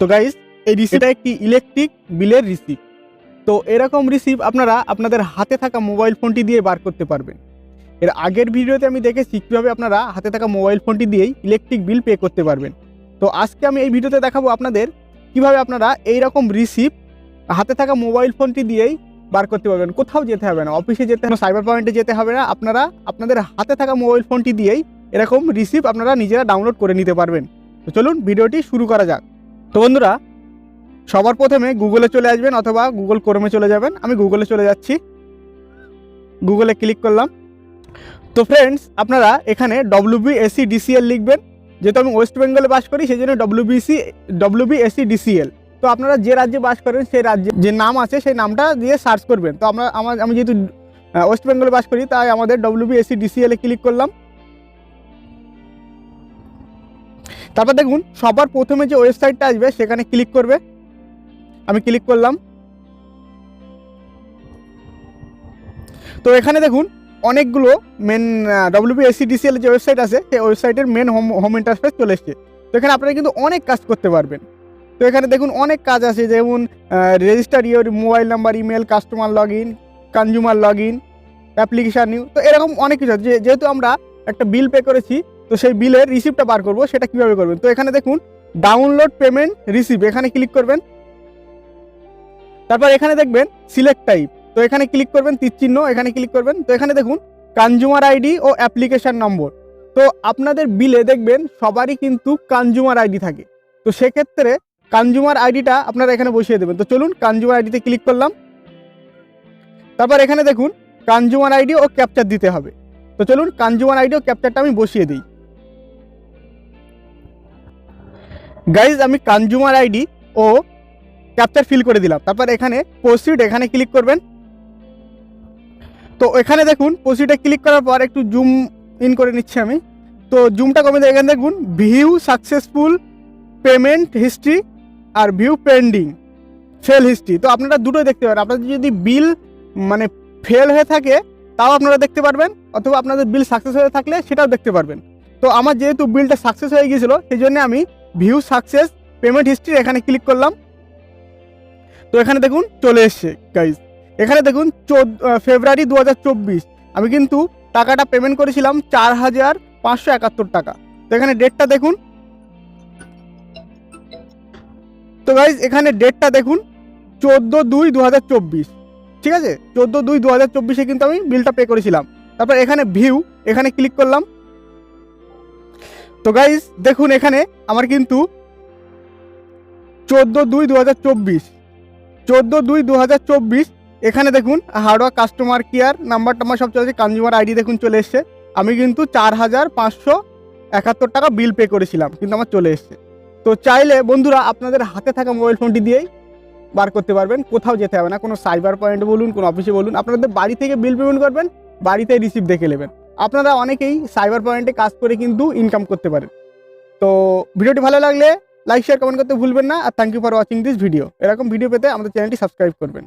তো গাইস, এই রিসিপ্টটা একটি ইলেকট্রিক বিলের রিসিপ্ট। তো এরকম রিসিপ্ট আপনারা আপনাদের হাতে থাকা মোবাইল ফোনটি দিয়ে বার করতে পারবেন। এর আগের ভিডিওতে আমি দেখেছি কীভাবে আপনারা হাতে থাকা মোবাইল ফোনটি দিয়েই ইলেকট্রিক বিল পে করতে পারবেন। তো আজকে আমি এই ভিডিওতে দেখাবো আপনাদের কিভাবে আপনারা এই রকম রিসিপ্ট হাতে থাকা মোবাইল ফোনটি দিয়েই বার করতে পারবেন। কোথাও যেতে হবে না, অফিসে যেতে হবে না, সাইবার পয়েন্টে যেতে হবে না, আপনারা আপনাদের হাতে থাকা মোবাইল ফোনটি দিয়েই এরকম রিসিপ্ট আপনারা নিজেরা ডাউনলোড করে নিতে পারবেন। তো চলুন ভিডিওটি শুরু করা যাক। তো বন্ধুরা, সবার প্রথমে গুগলে চলে আসবেন অথবা গুগল ক্রোমে চলে যাবেন। আমি গুগলে চলে যাচ্ছি, গুগলে ক্লিক করলাম। তো ফ্রেন্ডস, আপনারা এখানে WBSCDCL লিখবেন। যেহেতু আমি ওয়েস্ট বেঙ্গলে বাস করি সেই জন্য WBSCDCL। তো আপনারা যে রাজ্যে বাস করেন সেই রাজ্যে যে নাম আছে সেই নামটা দিয়ে সার্চ করবেন। তো আমি যেহেতু ওয়েস্ট বেঙ্গলে বাস করি তাই আমাদের WBSCDCL এ ক্লিক করলাম। তারপর দেখুন সবার প্রথমে যে ওয়েবসাইটটা আসবে সেখানে ক্লিক করবে। আমি ক্লিক করলাম। তো এখানে দেখুন অনেকগুলো মেন WBSCDCL যে ওয়েবসাইট আছে সেই ওয়েবসাইটের মেন হোম ইন্টারফেস চলে এসছে। তো এখানে আপনারা কিন্তু অনেক কাজ করতে পারবেন। তো এখানে দেখুন অনেক কাজ আছে, যেমন register your mobile number, email, customer log in, consumer log in, application new. তো এরকম অনেক কিছু আছে। যেহেতু আমরা একটা বিল পে করেছি তো সেই বিলের রিসিপ্টটা বার করবো, সেটা কীভাবে করবেন। তো এখানে দেখুন ডাউনলোড পেমেন্ট রিসিপ্ট, এখানে ক্লিক করবেন। তারপর এখানে দেখবেন সিলেক্ট টাইপ, তো এখানে ক্লিক করবেন, তীর চিহ্ন এখানে ক্লিক করবেন। তো এখানে দেখুন কনজিউমার আইডি ও অ্যাপ্লিকেশান নম্বর। তো আপনাদের বিলে দেখবেন সবারই কিন্তু কনজিউমার আইডি থাকে। তো সেক্ষেত্রে কনজিউমার আইডিটা আপনারা এখানে বসিয়ে দেবেন। তো চলুন কনজিউমার আইডিতে ক্লিক করলাম। তারপর এখানে দেখুন কনজিউমার আইডি ও ক্যাপচার দিতে হবে। তো চলুন কনজিউমার আইডি ও ক্যাপচারটা আমি বসিয়ে দিই। গাইজ, আমি কনজিউমার আইডি ও ক্যাপচার ফিল করে দিলাম। তারপর এখানে প্রসিড এখানে ক্লিক করবেন। তো এখানে দেখুন প্রসিডে ক্লিক করার পর একটু জুম ইন করে নিচ্ছি আমি। তো জুমটা কমে দেয়। এখানে দেখুন ভিউ সাকসেসফুল পেমেন্ট হিস্ট্রি আর ভিউ পেন্ডিং ফেল হিস্ট্রি। তো আপনারা দুটোই দেখতে পারেন। আপনাদের যদি বিল মানে ফেল হয়ে থাকে তাও আপনারা দেখতে পারবেন, অথবা আপনাদের বিল সাকসেস হয়ে থাকলে সেটাও দেখতে পারবেন। তো আমার যেহেতু বিলটা সাকসেস হয়ে গিয়েছিলো সেই জন্য আমি ভিউ সাকসেস পেমেন্ট হিস্ট্রি এখানে ক্লিক করলাম। তো এখানে দেখুন চলে এসছে গাইজ। এখানে দেখুন ফেব্রুয়ারি 2024 আমি কিন্তু টাকাটা পেমেন্ট করেছিলাম 4,571 টাকা। তো এখানে ডেটটা দেখুন। তো গাইজ এখানে ডেটটা দেখুন 14/2/2024, ঠিক আছে। 14/2/2024 কিন্তু আমি বিলটা পে করেছিলাম। তারপর এখানে ভিউ এখানে ক্লিক করলাম। তো গাইজ দেখুন এখানে আমার কিন্তু 14/2/2024 এখানে দেখুন হার্ডওয়ার কাস্টমার কেয়ার নাম্বার সব চলে আছে। কনজিউমার আইডি দেখুন চলে এসছে। আমি কিন্তু 4,571 টাকা বিল পে করেছিলাম, কিন্তু আমার চলে এসছে। তো চাইলে বন্ধুরা আপনাদের হাতে থাকা মোবাইল ফোনটি দিয়েই বার করতে পারবেন। কোথাও যেতে হবে না, কোনো সাইবার পয়েন্টে বলুন, কোনো অফিসে বলুন, আপনাদের বাড়ি থেকে বিল পেমেন্ট করবেন, বাড়িতে রিসিপ্ট দেখে নেবেন। আপনারা অনেকেই সাইবার পয়েন্টে কাজ করে কিন্তু ইনকাম করতে পারেন। তো ভিডিওটি ভালো লাগলে লাইক শেয়ার কমেন্ট করতে ভুলবেন না। আর thank you for watching this video. এরকম ভিডিও পেতে আমাদের চ্যানেলটি সাবস্ক্রাইব করবেন।